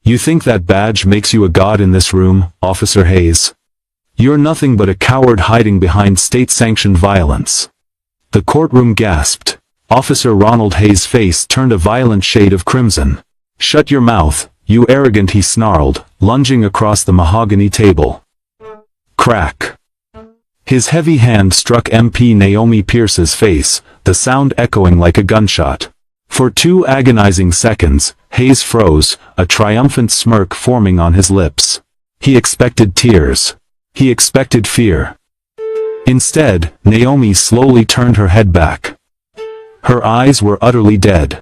You think that badge makes you a god in this room, Officer Hayes? You're nothing but a coward hiding behind state-sanctioned violence. The courtroom gasped. Officer Ronald Hayes' face turned a violent shade of crimson. Shut your mouth, you arrogant, he snarled, lunging across the mahogany table. Crack. His heavy hand struck MP Naomi Pierce's face, the sound echoing like a gunshot. For 2 agonizing seconds, Hayes froze, a triumphant smirk forming on his lips. He expected tears. He expected fear. Instead, Naomi slowly turned her head back. Her eyes were utterly dead.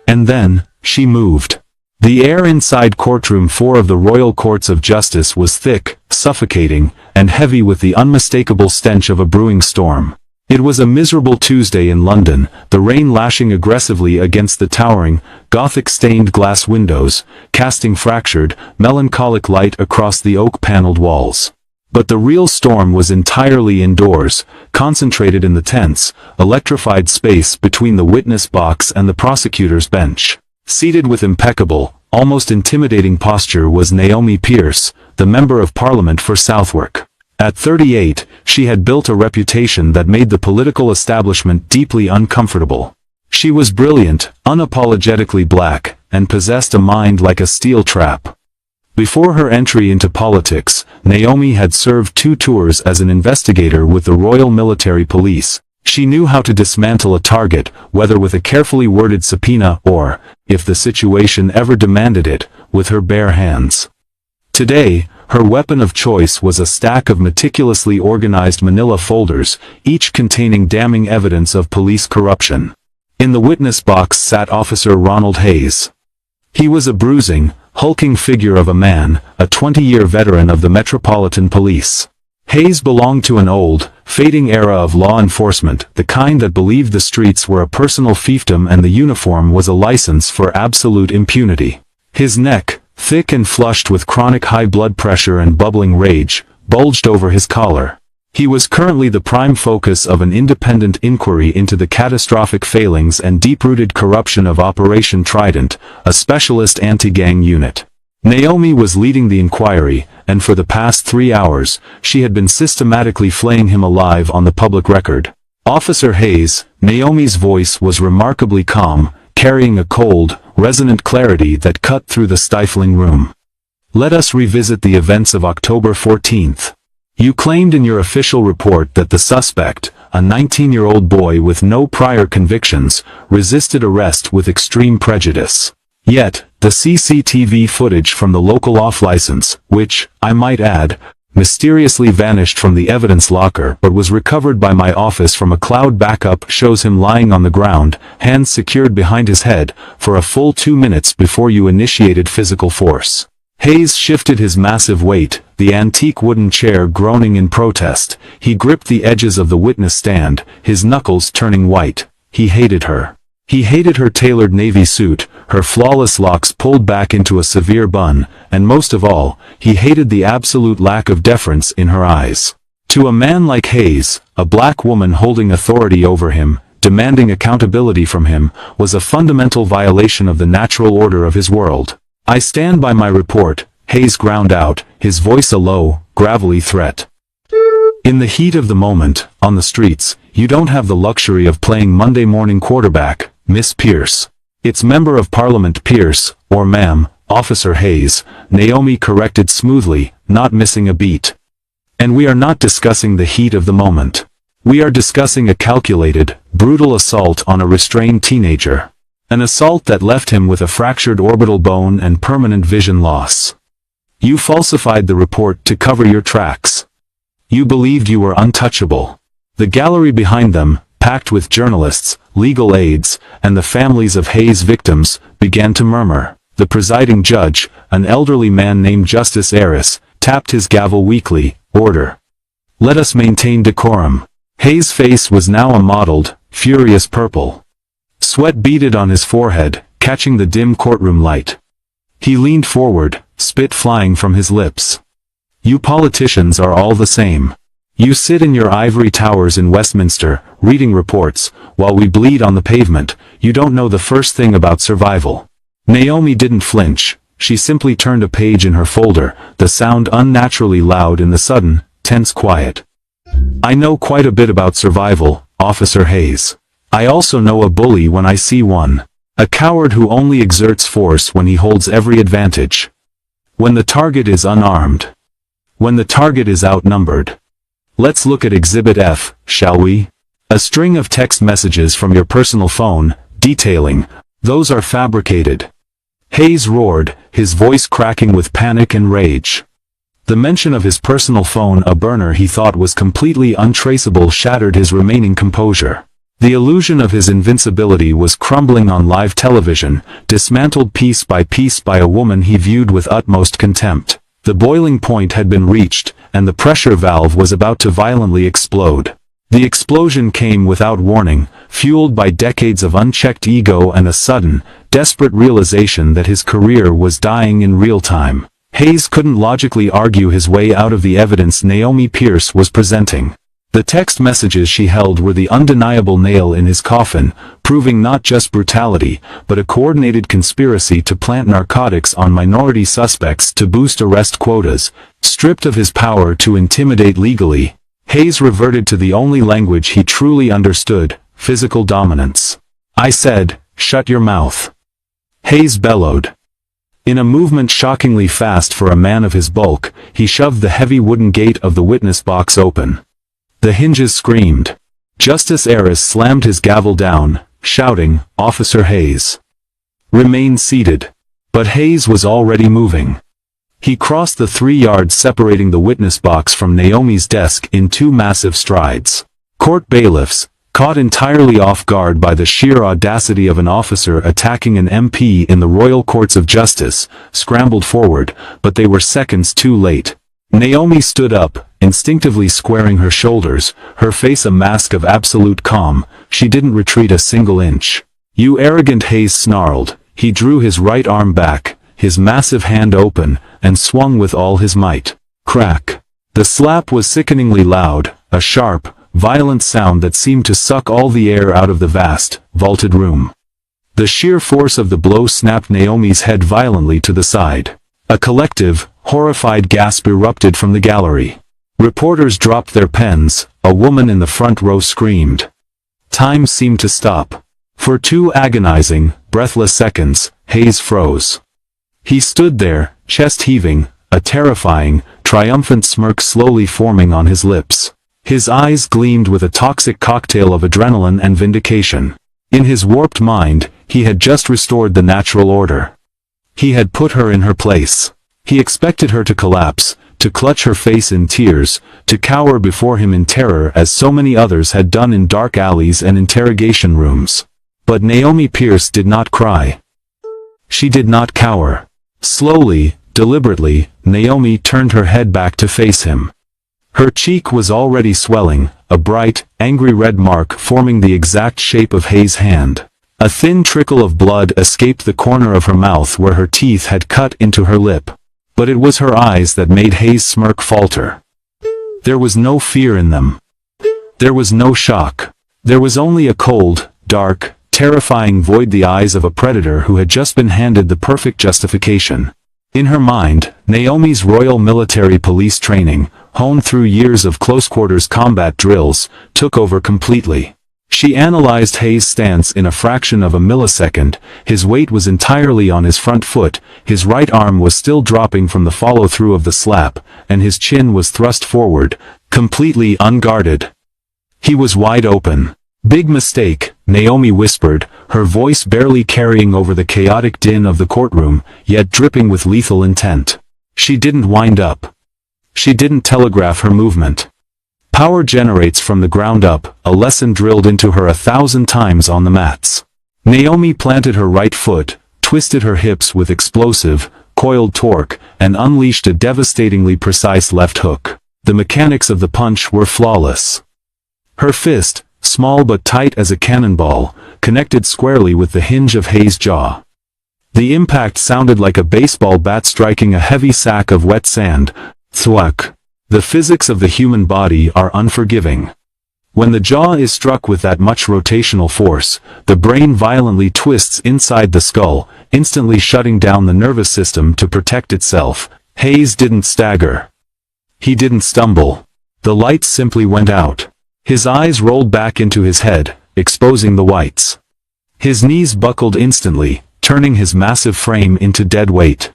And then, she moved. The air inside Courtroom 4 of the Royal Courts of Justice was thick, suffocating, and heavy with the unmistakable stench of a brewing storm. It was a miserable Tuesday in London, the rain lashing aggressively against the towering, Gothic-stained glass windows, casting fractured, melancholic light across the oak-paneled walls. But the real storm was entirely indoors, concentrated in the tense, electrified space between the witness box and the prosecutor's bench. Seated with impeccable, almost intimidating posture was Naomi Pierce, the Member of Parliament for Southwark. At 38, she had built a reputation that made the political establishment deeply uncomfortable. She was brilliant, unapologetically black, and possessed a mind like a steel trap. Before her entry into politics, Naomi had served 2 tours as an investigator with the Royal Military Police. She knew how to dismantle a target, whether with a carefully worded subpoena or, if the situation ever demanded it, with her bare hands. Today, her weapon of choice was a stack of meticulously organized manila folders, each containing damning evidence of police corruption. In the witness box sat Officer Ronald Hayes. He was a bruising, hulking figure of a man, a 20-year veteran of the Metropolitan Police. Hayes belonged to an old, fading era of law enforcement, the kind that believed the streets were a personal fiefdom and the uniform was a license for absolute impunity. His neck, thick and flushed with chronic high blood pressure and bubbling rage, bulged over his collar. He was currently the prime focus of an independent inquiry into the catastrophic failings and deep-rooted corruption of Operation Trident, a specialist anti-gang unit. Naomi was leading the inquiry, and for the past 3 hours, she had been systematically flaying him alive on the public record. Officer Hayes, Naomi's voice was remarkably calm, carrying a cold, resonant clarity that cut through the stifling room. Let us revisit the events of October 14th. You claimed in your official report that the suspect, a 19-year-old boy with no prior convictions, resisted arrest with extreme prejudice. Yet, the CCTV footage from the local off-license, which, I might add, mysteriously vanished from the evidence locker but was recovered by my office from a cloud backup, shows him lying on the ground, hands secured behind his head, for a full 2 minutes before you initiated physical force. Hayes shifted his massive weight, the antique wooden chair groaning in protest. He gripped the edges of the witness stand, his knuckles turning white. He hated her. He hated her tailored navy suit, her flawless locks pulled back into a severe bun, and most of all, he hated the absolute lack of deference in her eyes. To a man like Hayes, a black woman holding authority over him, demanding accountability from him, was a fundamental violation of the natural order of his world. I stand by my report, Hayes ground out, his voice a low, gravelly threat. In the heat of the moment, on the streets, you don't have the luxury of playing Monday morning quarterback, Miss Pierce. It's Member of Parliament Pierce, or ma'am, Officer Hayes, Naomi corrected smoothly, not missing a beat. And we are not discussing the heat of the moment. We are discussing a calculated, brutal assault on a restrained teenager. An assault that left him with a fractured orbital bone and permanent vision loss. You falsified the report to cover your tracks. You believed you were untouchable. The gallery behind them, packed with journalists, legal aides, and the families of Hayes' victims, began to murmur. The presiding judge, an elderly man named Justice Aris, tapped his gavel weakly. Order. Let us maintain decorum. Hayes' face was now a mottled, furious purple. Sweat beaded on his forehead, catching the dim courtroom light. He leaned forward, spit flying from his lips. You politicians are all the same. You sit in your ivory towers in Westminster, reading reports, while we bleed on the pavement. You don't know the first thing about survival. Naomi didn't flinch. she simply turned a page in her folder, the sound unnaturally loud in the sudden, tense quiet. I know quite a bit about survival, Officer Hayes. I also know a bully when I see one. A coward who only exerts force when he holds every advantage. When the target is unarmed. When the target is outnumbered. Let's look at Exhibit F, shall we? A string of text messages from your personal phone, detailing. Those are fabricated. Hayes roared, his voice cracking with panic and rage. The mention of his personal phone, a burner he thought was completely untraceable, shattered his remaining composure. The illusion of his invincibility was crumbling on live television, dismantled piece by a woman he viewed with utmost contempt. The boiling point had been reached, and the pressure valve was about to violently explode. The explosion came without warning, fueled by decades of unchecked ego and a sudden, desperate realization that his career was dying in real time. Hayes couldn't logically argue his way out of the evidence Naomi Pierce was presenting. The text messages she held were the undeniable nail in his coffin, proving not just brutality, but a coordinated conspiracy to plant narcotics on minority suspects to boost arrest quotas. Stripped of his power to intimidate legally, Hayes reverted to the only language he truly understood, physical dominance. I said, "Shut your mouth." Hayes bellowed. In a movement shockingly fast for a man of his bulk, he shoved the heavy wooden gate of the witness box open. The hinges screamed. Justice Aris slammed his gavel down, shouting, "Officer Hayes, remain seated." But Hayes was already moving. He crossed the 3 yards separating the witness box from Naomi's desk in 2 massive strides. Court bailiffs, caught entirely off guard by the sheer audacity of an officer attacking an MP in the Royal Courts of Justice, scrambled forward, but they were seconds too late. Naomi stood up, instinctively squaring her shoulders, her face a mask of absolute calm. She didn't retreat a single inch. "You arrogant," Hayes snarled. He drew his right arm back, his massive hand open, and swung with all his might. Crack. The slap was sickeningly loud, a sharp, violent sound that seemed to suck all the air out of the vast, vaulted room. The sheer force of the blow snapped Naomi's head violently to the side. A collective, horrified gasp erupted from the gallery. Reporters dropped their pens, a woman in the front row screamed. Time seemed to stop. For 2 agonizing, breathless seconds, Hayes froze. He stood there, chest heaving, a terrifying, triumphant smirk slowly forming on his lips. His eyes gleamed with a toxic cocktail of adrenaline and vindication. In his warped mind, he had just restored the natural order. He had put her in her place. He expected her to collapse, to clutch her face in tears, to cower before him in terror as so many others had done in dark alleys and interrogation rooms. But Naomi Pierce did not cry. She did not cower. Slowly, deliberately, Naomi turned her head back to face him. Her cheek was already swelling, a bright, angry red mark forming the exact shape of Hayes' hand. A thin trickle of blood escaped the corner of her mouth where her teeth had cut into her lip. But it was her eyes that made Hayes' smirk falter. There was no fear in them. There was no shock. There was only a cold, dark, terrifying void, the eyes of a predator who had just been handed the perfect justification. In her mind, Naomi's Royal Military Police training, honed through years of close-quarters combat drills, took over completely. She analyzed Hayes' stance in a fraction of a millisecond. His weight was entirely on his front foot, his right arm was still dropping from the follow-through of the slap, and his chin was thrust forward, completely unguarded. He was wide open. "Big mistake," Naomi whispered, her voice barely carrying over the chaotic din of the courtroom, yet dripping with lethal intent. She didn't wind up. She didn't telegraph her movement. Power generates from the ground up, a lesson drilled into her 1,000 times on the mats. Naomi planted her right foot, twisted her hips with explosive, coiled torque, and unleashed a devastatingly precise left hook. The mechanics of the punch were flawless. Her fist, small but tight as a cannonball, connected squarely with the hinge of Hayes' jaw. The impact sounded like a baseball bat striking a heavy sack of wet sand. Thwack. The physics of the human body are unforgiving. When the jaw is struck with that much rotational force, the brain violently twists inside the skull, instantly shutting down the nervous system to protect itself. Hayes didn't stagger. He didn't stumble. The lights simply went out. His eyes rolled back into his head, exposing the whites. His knees buckled instantly, turning his massive frame into dead weight.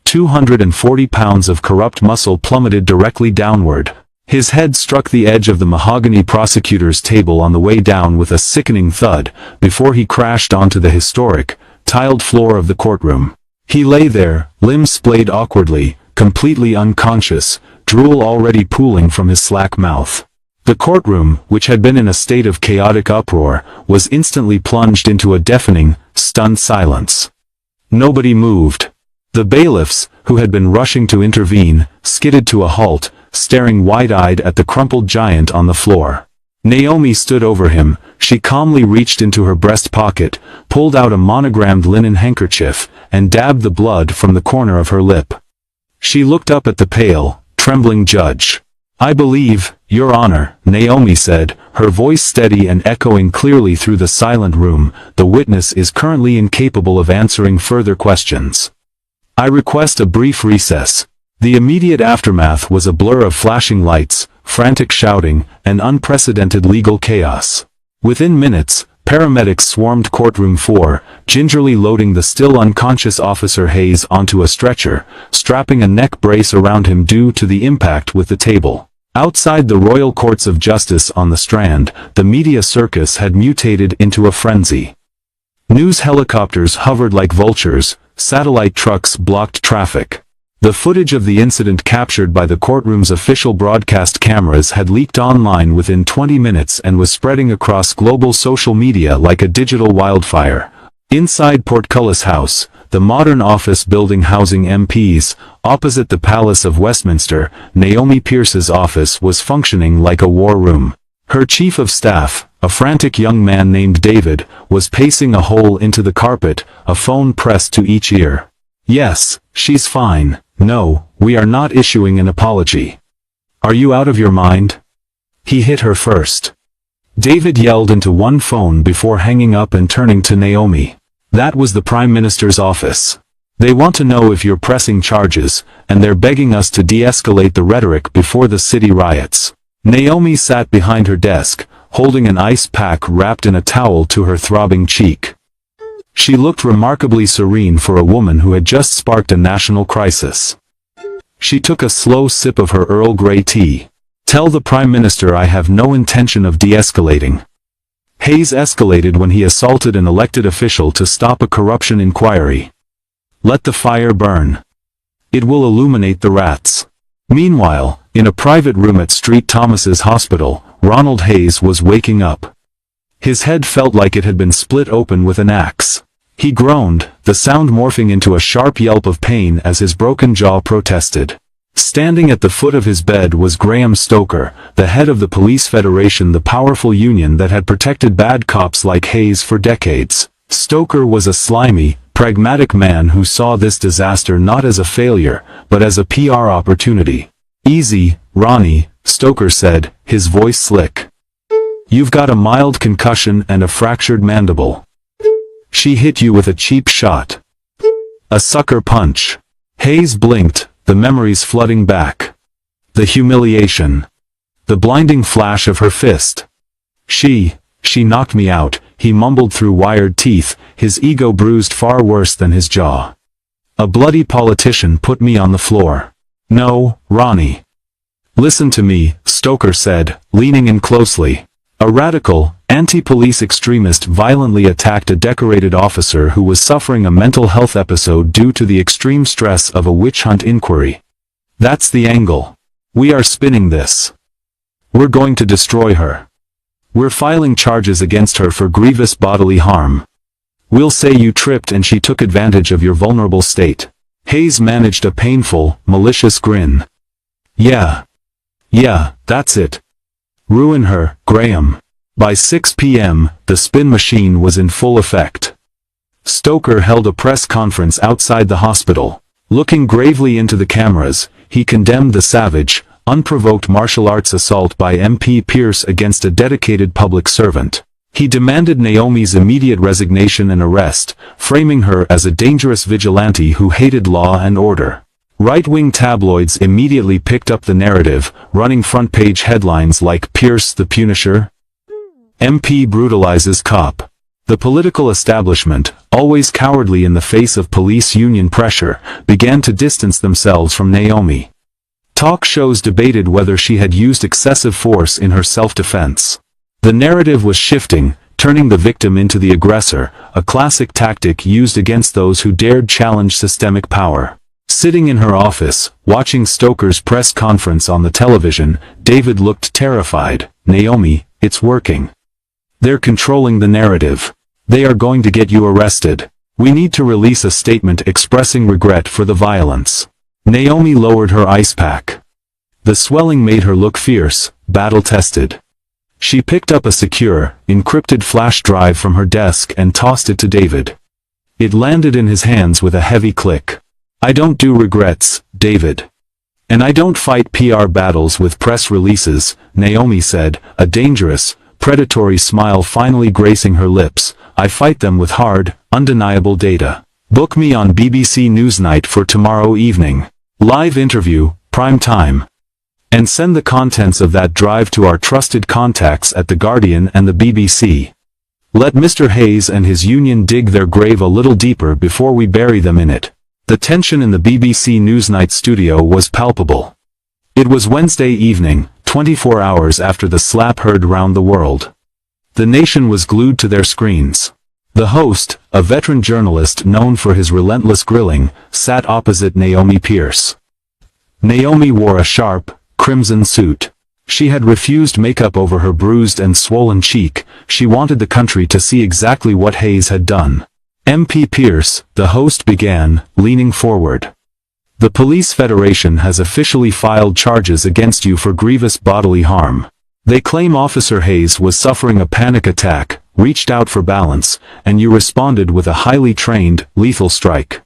240 pounds of corrupt muscle plummeted directly downward. His head struck the edge of the mahogany prosecutor's table on the way down with a sickening thud, before he crashed onto the historic, tiled floor of the courtroom. He lay there, limbs splayed awkwardly, completely unconscious, drool already pooling from his slack mouth. The courtroom, which had been in a state of chaotic uproar, was instantly plunged into a deafening, stunned silence. Nobody moved. The bailiffs, who had been rushing to intervene, skidded to a halt, staring wide-eyed at the crumpled giant on the floor. Naomi stood over him. She calmly reached into her breast pocket, pulled out a monogrammed linen handkerchief, and dabbed the blood from the corner of her lip. She looked up at the pale, trembling judge. "I believe, Your Honor," Naomi said, her voice steady and echoing clearly through the silent room, "the witness is currently incapable of answering further questions. I request a brief recess." The immediate aftermath was a blur of flashing lights, frantic shouting, and unprecedented legal chaos. Within minutes, paramedics swarmed courtroom 4, gingerly loading the still unconscious Officer Hayes onto a stretcher, strapping a neck brace around him due to the impact with the table. Outside the Royal Courts of Justice on the Strand, the media circus had mutated into a frenzy. News helicopters hovered like vultures, satellite trucks blocked traffic. The footage of the incident captured by the courtroom's official broadcast cameras had leaked online within 20 minutes and was spreading across global social media like a digital wildfire. Inside Portcullis House, the modern office building housing MPs, opposite the Palace of Westminster, Naomi Pierce's office was functioning like a war room. Her chief of staff, a frantic young man named David, was pacing a hole into the carpet, a phone pressed to each ear. "Yes, she's fine. No, we are not issuing an apology." "Are you out of your mind?" "He hit her first." David yelled into one phone before hanging up and turning to Naomi. "That was the Prime Minister's office. They want to know if you're pressing charges, and they're begging us to de-escalate the rhetoric before the city riots." Naomi sat behind her desk, holding an ice pack wrapped in a towel to her throbbing cheek. She looked remarkably serene for a woman who had just sparked a national crisis. She took a slow sip of her Earl Grey tea. "Tell the Prime Minister I have no intention of de-escalating." Hayes escalated when he assaulted an elected official to stop a corruption inquiry. "Let the fire burn. It will illuminate the rats." Meanwhile, in a private room at St. Thomas's Hospital, Ronald Hayes was waking up. His head felt like it had been split open with an axe. He groaned, the sound morphing into a sharp yelp of pain as his broken jaw protested. Standing at the foot of his bed was Graham Stoker, the head of the Police Federation, the powerful union that had protected bad cops like Hayes for decades. Stoker was a slimy, pragmatic man who saw this disaster not as a failure, but as a PR opportunity. "Easy, Ronnie," Stoker said, his voice slick. "You've got a mild concussion and a fractured mandible. She hit you with a cheap shot. A sucker punch." Hayes blinked, the memories flooding back. The humiliation. The blinding flash of her fist. She knocked me out," he mumbled through wired teeth, his ego bruised far worse than his jaw. "A bloody politician put me on the floor." "No, Ronnie. Listen to me," Stoker said, leaning in closely. "A radical, anti-police extremist violently attacked a decorated officer who was suffering a mental health episode due to the extreme stress of a witch hunt inquiry. That's the angle. We are spinning this. We're going to destroy her. We're filing charges against her for grievous bodily harm. We'll say you tripped and she took advantage of your vulnerable state." Hayes managed a painful, malicious grin. Yeah, that's it. Ruin her, Graham." By 6 p.m., the spin machine was in full effect. Stoker held a press conference outside the hospital. Looking gravely into the cameras, he condemned the savage, unprovoked martial arts assault by MP Pierce against a dedicated public servant. He demanded Naomi's immediate resignation and arrest, framing her as a dangerous vigilante who hated law and order. Right-wing tabloids immediately picked up the narrative, running front-page headlines like "Pierce the Punisher," "MP brutalizes cop." The political establishment, always cowardly in the face of police union pressure, began to distance themselves from Naomi. Talk shows debated whether she had used excessive force in her self-defense. The narrative was shifting, turning the victim into the aggressor, a classic tactic used against those who dared challenge systemic power. Sitting in her office, watching Stoker's press conference on the television, David looked terrified. "Naomi, it's working. They're controlling the narrative. They are going to get you arrested. We need to release a statement expressing regret for the violence." Naomi lowered her ice pack. The swelling made her look fierce, battle-tested. She picked up a secure, encrypted flash drive from her desk and tossed it to David. It landed in his hands with a heavy click. "I don't do regrets, David. And I don't fight PR battles with press releases," Naomi said, a dangerous, predatory smile finally gracing her lips. "I fight them with hard, undeniable data. Book me on BBC Newsnight for tomorrow evening. Live interview, prime time. And send the contents of that drive to our trusted contacts at The Guardian and the BBC. Let Mr. Hayes and his union dig their grave a little deeper before we bury them in it." The tension in the BBC Newsnight studio was palpable. It was Wednesday evening, 24 hours after the slap heard round the world. The nation was glued to their screens. The host, a veteran journalist known for his relentless grilling, sat opposite Naomi Pierce. Naomi wore a sharp, crimson suit. She had refused makeup over her bruised and swollen cheek. She wanted the country to see exactly what Hayes had done. "MP Pierce," the host began, leaning forward. "The Police Federation has officially filed charges against you for grievous bodily harm. They claim Officer Hayes was suffering a panic attack, reached out for balance, and you responded with a highly trained, lethal strike.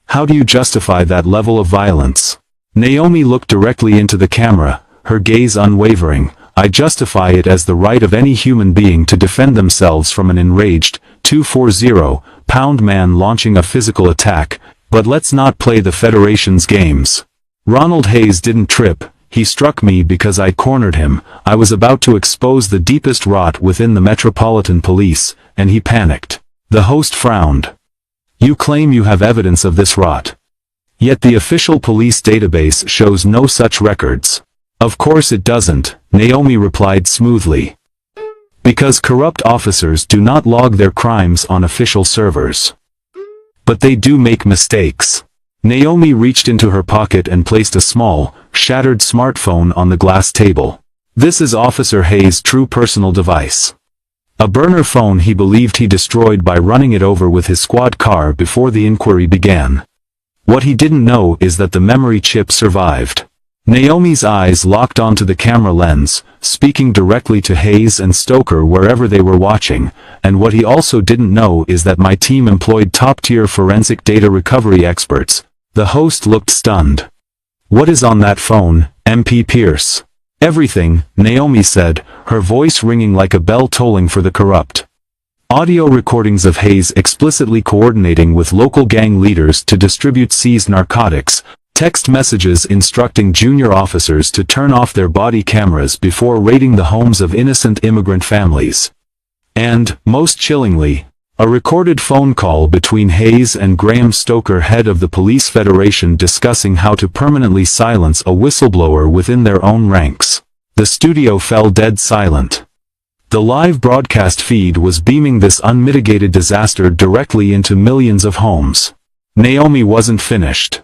How do you justify that level of violence?" Naomi looked directly into the camera, her gaze unwavering. "I justify it as the right of any human being to defend themselves from an enraged, 240-pound man launching a physical attack, but let's not play the Federation's games. Ronald Hayes didn't trip, he struck me because I cornered him. I was about to expose the deepest rot within the Metropolitan Police, and he panicked." The host frowned. "You claim you have evidence of this rot. Yet the official police database shows no such records." "Of course it doesn't," Naomi replied smoothly. "Because corrupt officers do not log their crimes on official servers. But they do make mistakes." Naomi reached into her pocket and placed a small, shattered smartphone on the glass table. "This is Officer Hayes' true personal device. A burner phone he believed he destroyed by running it over with his squad car before the inquiry began. What he didn't know is that the memory chip survived." Naomi's eyes locked onto the camera lens, speaking directly to Hayes and Stoker wherever they were watching, "And what he also didn't know is that my team employed top-tier forensic data recovery experts." The host looked stunned. "What is on that phone, MP Pierce?" "Everything," Naomi said, her voice ringing like a bell tolling for the corrupt. Audio recordings of Hayes explicitly coordinating with local gang leaders to distribute seized narcotics, text messages instructing junior officers to turn off their body cameras before raiding the homes of innocent immigrant families. And, most chillingly, a recorded phone call between Hayes and Graham Stoker, head of the Police Federation, discussing how to permanently silence a whistleblower within their own ranks. The studio fell dead silent. The live broadcast feed was beaming this unmitigated disaster directly into millions of homes. Naomi wasn't finished.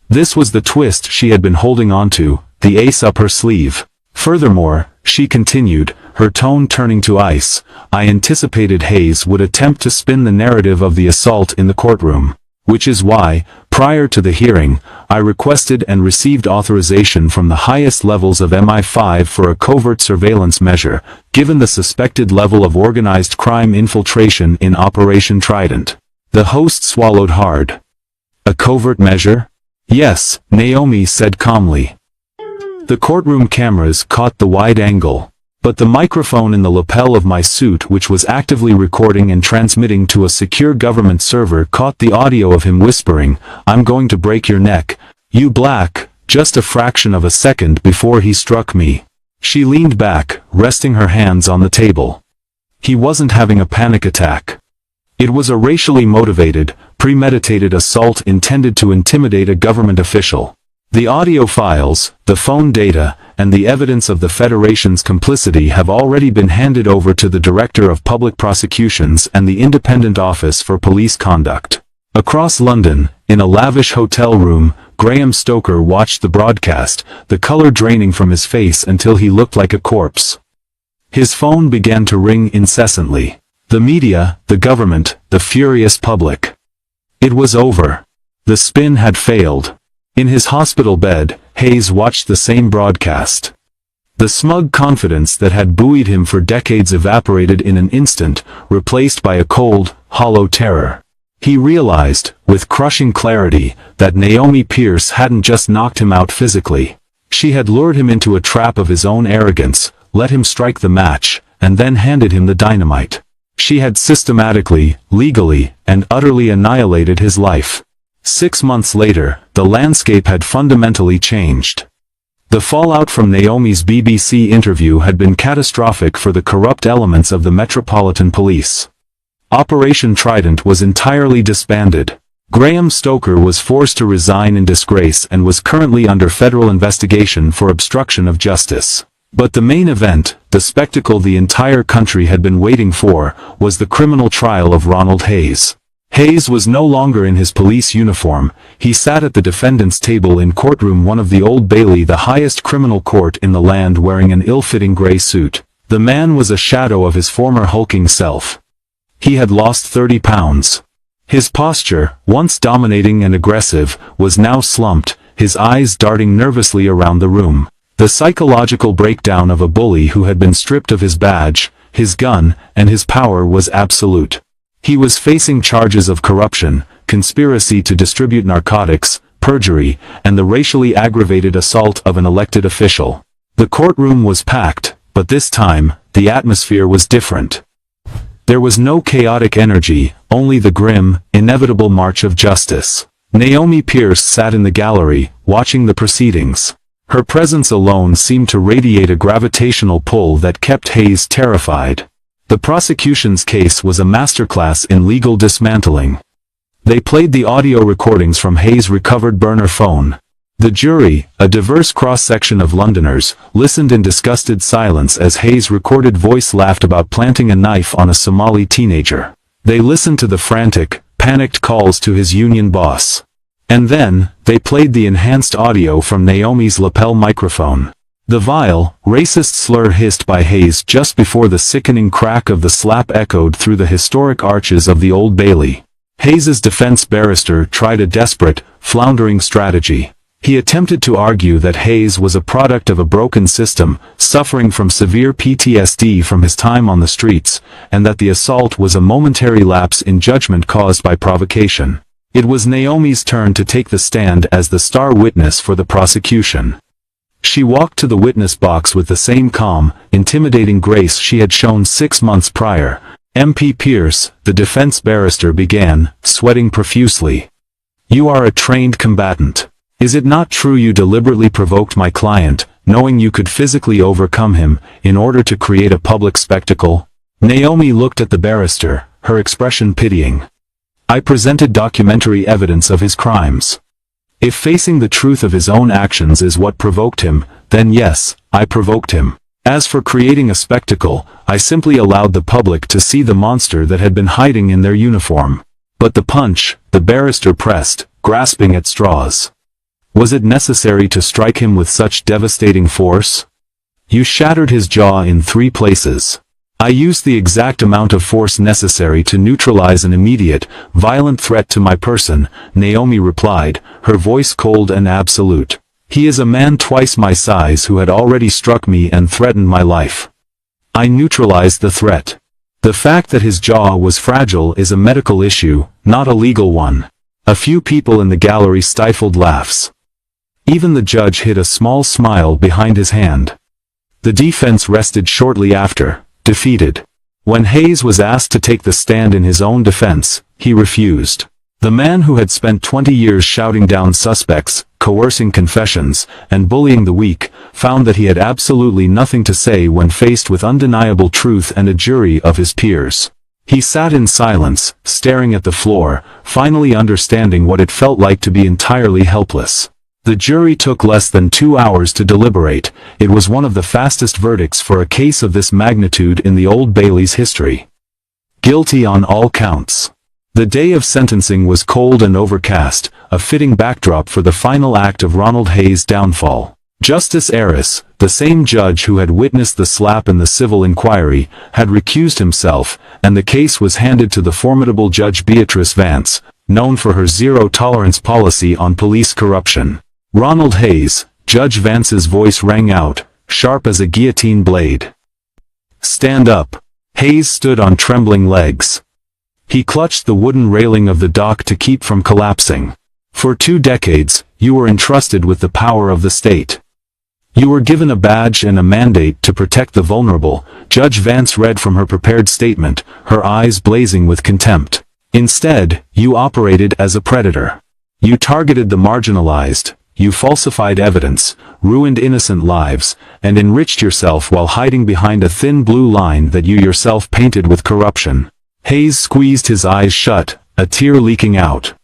This was the twist she had been holding on to, the ace up her sleeve. Furthermore, she continued, her tone turning to ice, "I anticipated Hayes would attempt to spin the narrative of the assault in the courtroom. Which is why, prior to the hearing, I requested and received authorization from the highest levels of MI5 for a covert surveillance measure, given the suspected level of organized crime infiltration in Operation Trident." The host swallowed hard. "A covert measure?" "Yes," Naomi said calmly. The courtroom cameras caught the wide angle, but the microphone in the lapel of my suit, which was actively recording and transmitting to a secure government server, caught the audio of him whispering, "I'm going to break your neck, you black," just a fraction of a second before he struck me. She leaned back, resting her hands on the table. He wasn't having a panic attack. It was a racially motivated, premeditated assault intended to intimidate a government official. The audio files, the phone data, and the evidence of the Federation's complicity have already been handed over to the Director of Public Prosecutions and the Independent Office for Police Conduct. Across London, in a lavish hotel room, Graham Stoker watched the broadcast, the color draining from his face until he looked like a corpse. His phone began to ring incessantly. The media, the government, the furious public. It was over. The spin had failed. In his hospital bed, Hayes watched the same broadcast. The smug confidence that had buoyed him for decades evaporated in an instant, replaced by a cold, hollow terror. He realized, with crushing clarity, that Naomi Pierce hadn't just knocked him out physically. She had lured him into a trap of his own arrogance, let him strike the match, and then handed him the dynamite. She had systematically, legally, and utterly annihilated his life. 6 months later, the landscape had fundamentally changed. The fallout from Naomi's BBC interview had been catastrophic for the corrupt elements of the Metropolitan Police. Operation Trident was entirely disbanded. Graham Stoker was forced to resign in disgrace and was currently under federal investigation for obstruction of justice. But the main event, the spectacle the entire country had been waiting for, was the criminal trial of Ronald Hayes. Hayes was no longer in his police uniform. He sat at the defendant's table in Courtroom 1 of the Old Bailey, the highest criminal court in the land, wearing an ill-fitting gray suit. The man was a shadow of his former hulking self. He had lost 30 pounds. His posture, once dominating and aggressive, was now slumped, his eyes darting nervously around the room. The psychological breakdown of a bully who had been stripped of his badge, his gun, and his power was absolute. He was facing charges of corruption, conspiracy to distribute narcotics, perjury, and the racially aggravated assault of an elected official. The courtroom was packed, but this time, the atmosphere was different. There was no chaotic energy, only the grim, inevitable march of justice. Naomi Pierce sat in the gallery, watching the proceedings. Her presence alone seemed to radiate a gravitational pull that kept Hayes terrified. The prosecution's case was a masterclass in legal dismantling. They played the audio recordings from Hayes' recovered burner phone. The jury, a diverse cross-section of Londoners, listened in disgusted silence as Hayes' recorded voice laughed about planting a knife on a Somali teenager. They listened to the frantic, panicked calls to his union boss. And then, they played the enhanced audio from Naomi's lapel microphone. The vile, racist slur hissed by Hayes just before the sickening crack of the slap echoed through the historic arches of the Old Bailey. Hayes's defense barrister tried a desperate, floundering strategy. He attempted to argue that Hayes was a product of a broken system, suffering from severe PTSD from his time on the streets, and that the assault was a momentary lapse in judgment caused by provocation. It was Naomi's turn to take the stand as the star witness for the prosecution. She walked to the witness box with the same calm, intimidating grace she had shown 6 months prior. MP Pierce, the defense barrister, began, sweating profusely. "You are a trained combatant. Is it not true you deliberately provoked my client, knowing you could physically overcome him, in order to create a public spectacle?" Naomi looked at the barrister, her expression pitying. "I presented documentary evidence of his crimes. If facing the truth of his own actions is what provoked him, then yes, I provoked him. As for creating a spectacle, I simply allowed the public to see the monster that had been hiding in their uniform." "But the punch," the barrister pressed, grasping at straws. "Was it necessary to strike him with such devastating force? You shattered his jaw in 3 places." "I used the exact amount of force necessary to neutralize an immediate, violent threat to my person," Naomi replied, her voice cold and absolute. "He is a man twice my size who had already struck me and threatened my life. I neutralized the threat. The fact that his jaw was fragile is a medical issue, not a legal one." A few people in the gallery stifled laughs. Even the judge hid a small smile behind his hand. The defense rested shortly after, defeated. When Hayes was asked to take the stand in his own defense, he refused. The man who had spent 20 years shouting down suspects, coercing confessions, and bullying the weak, found that he had absolutely nothing to say when faced with undeniable truth and a jury of his peers. He sat in silence, staring at the floor, finally understanding what it felt like to be entirely helpless. The jury took less than 2 hours to deliberate. It was one of the fastest verdicts for a case of this magnitude in the Old Bailey's history. Guilty on all counts. The day of sentencing was cold and overcast, a fitting backdrop for the final act of Ronald Hayes' downfall. Justice Aris, the same judge who had witnessed the slap in the civil inquiry, had recused himself, and the case was handed to the formidable Judge Beatrice Vance, known for her zero-tolerance policy on police corruption. Ronald Hayes, Judge Vance's voice rang out, sharp as a guillotine blade. Stand up. Hayes stood on trembling legs. He clutched the wooden railing of the dock to keep from collapsing. For 2 decades, you were entrusted with the power of the state. You were given a badge and a mandate to protect the vulnerable, Judge Vance read from her prepared statement, her eyes blazing with contempt. Instead, you operated as a predator. You targeted the marginalized. You falsified evidence, ruined innocent lives, and enriched yourself while hiding behind a thin blue line that you yourself painted with corruption. Hayes squeezed his eyes shut, a tear leaking out.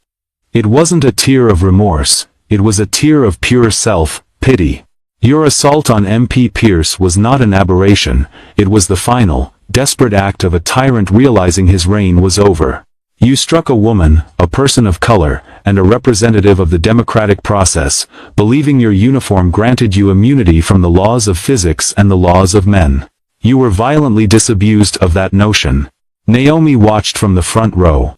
It wasn't a tear of remorse, it was a tear of pure self-pity. Your assault on MP Pierce was not an aberration, it was the final, desperate act of a tyrant realizing his reign was over. You struck a woman, a person of color, and a representative of the democratic process, believing your uniform granted you immunity from the laws of physics and the laws of men. You were violently disabused of that notion. Naomi watched from the front row.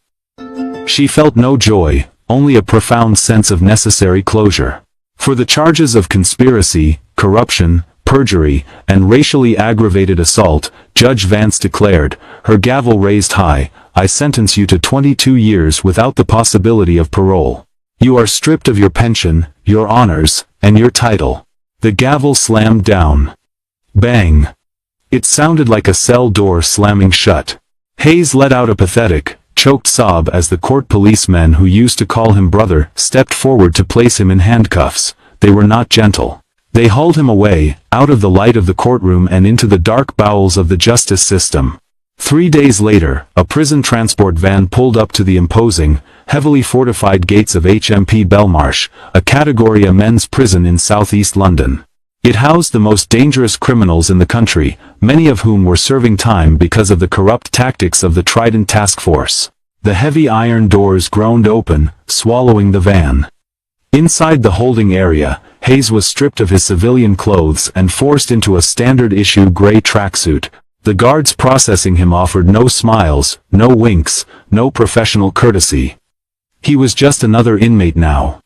She felt no joy, only a profound sense of necessary closure. For the charges of conspiracy, corruption, perjury, and racially aggravated assault, Judge Vance declared, her gavel raised high, I sentence you to 22 years without the possibility of parole. You are stripped of your pension, your honors, and your title. The gavel slammed down. Bang! It sounded like a cell door slamming shut. Hayes let out a pathetic, choked sob as the court policemen who used to call him brother stepped forward to place him in handcuffs. They were not gentle. They hauled him away, out of the light of the courtroom and into the dark bowels of the justice system. 3 days later, a prison transport van pulled up to the imposing, heavily fortified gates of HMP Belmarsh, a Category A men's prison in southeast London. It housed the most dangerous criminals in the country, many of whom were serving time because of the corrupt tactics of the Trident Task Force. The heavy iron doors groaned open, swallowing the van. Inside the holding area, Hayes was stripped of his civilian clothes and forced into a standard-issue gray tracksuit. The guards processing him offered no smiles, no winks, no professional courtesy. He was just another inmate now.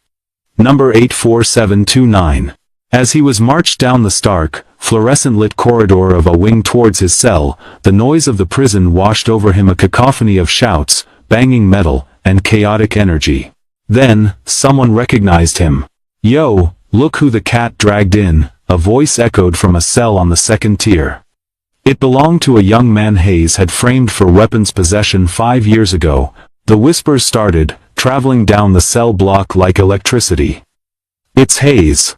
Number 84729. As he was marched down the stark, fluorescent-lit corridor of a wing towards his cell, the noise of the prison washed over him, a cacophony of shouts, banging metal, and chaotic energy. Then, someone recognized him. Yo, look who the cat dragged in, a voice echoed from a cell on the second tier. It belonged to a young man Hayes had framed for weapons possession 5 years ago. The whispers started, traveling down the cell block like electricity. It's Hayes.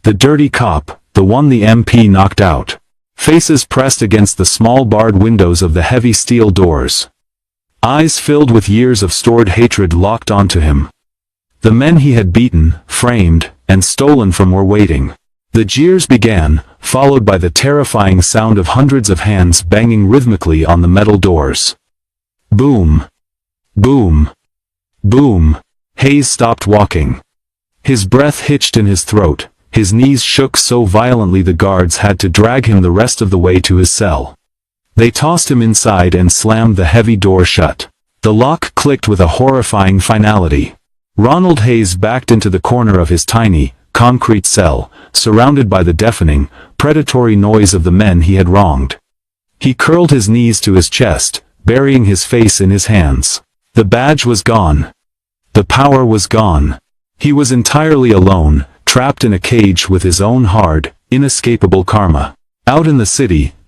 The dirty cop, the one the MP knocked out. Faces pressed against the small barred windows of the heavy steel doors. Eyes filled with years of stored hatred locked onto him. The men he had beaten, framed, and stolen from were waiting. The jeers began, followed by the terrifying sound of hundreds of hands banging rhythmically on the metal doors. Boom! Boom! Boom! Hayes stopped walking. His breath hitched in his throat, his knees shook so violently the guards had to drag him the rest of the way to his cell. They tossed him inside and slammed the heavy door shut. The lock clicked with a horrifying finality. Ronald Hayes backed into the corner of his tiny, concrete cell, surrounded by the deafening, predatory noise of the men he had wronged. He curled his knees to his chest, burying his face in his hands. The badge was gone. The power was gone. He was entirely alone, trapped in a cage with his own hard, inescapable karma. Out in the city, the